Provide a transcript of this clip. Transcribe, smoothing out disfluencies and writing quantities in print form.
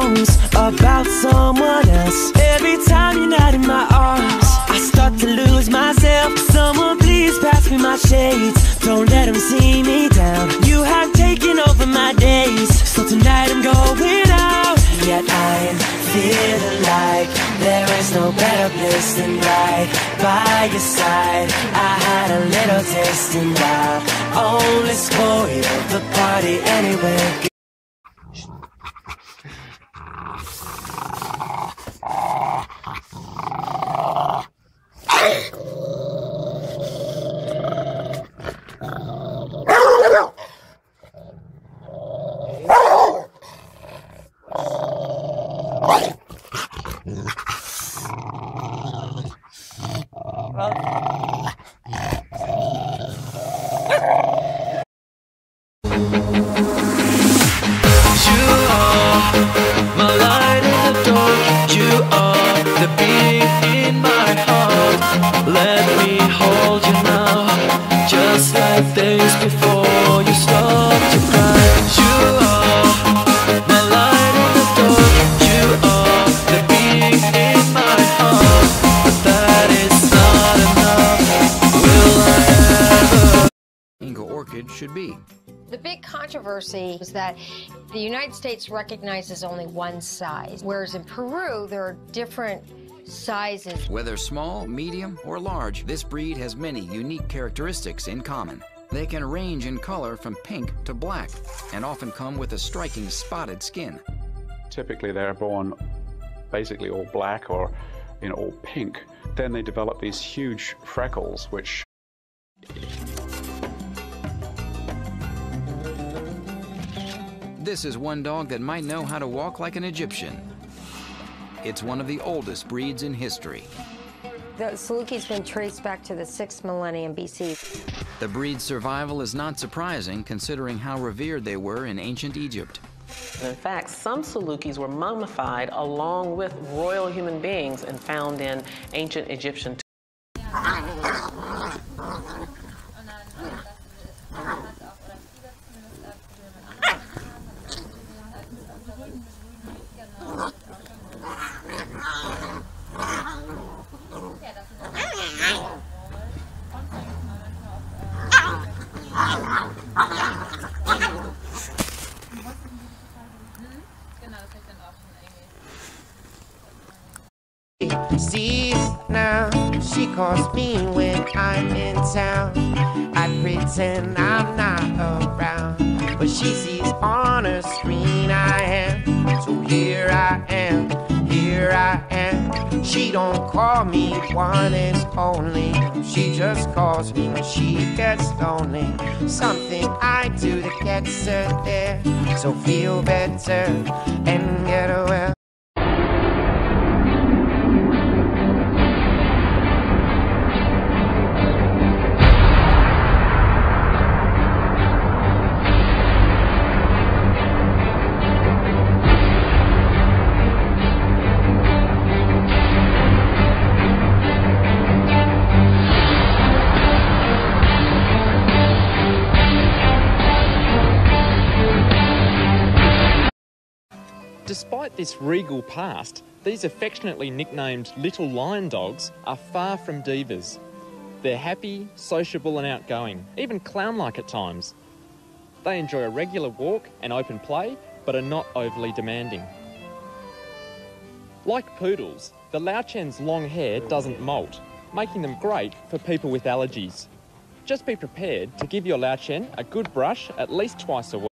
songs about someone else. Every time you're not in my arms, I start to lose myself. Someone please pass me my shades, don't let them see me down. You have taken over my days, so tonight I'm going out. Yet I'm feeling like there is no better place than right by your side. I had a little taste and I'll only spoil the party anyway. Orchid should be. The big controversy is that the United States recognizes only one size, whereas in Peru there are different sizes. Whether small, medium, or large, this breed has many unique characteristics in common. They can range in color from pink to black, and often come with a striking spotted skin. Typically they're born basically all black or all pink. Then they develop these huge freckles which This is one dog that might know how to walk like an Egyptian. It's one of the oldest breeds in history. The Saluki's been traced back to the 6th millennium BC. The breed's survival is not surprising considering how revered they were in ancient Egypt. In fact, some Salukis were mummified along with royal human beings and found in ancient Egyptian tombs. See now, she calls me when I'm in town. I pretend I'm not around, but she sees on her screen I am. So here I am, here I am. She don't call me one and only, she just calls me when she gets lonely. Something I do that gets her there, so feel better and get well. Despite this regal past, these affectionately nicknamed little lion dogs are far from divas. They're happy, sociable and outgoing, even clown-like at times. They enjoy a regular walk and open play, but are not overly demanding. Like poodles, the Lowchen's long hair doesn't molt, making them great for people with allergies. Just be prepared to give your Lowchen a good brush at least twice a week.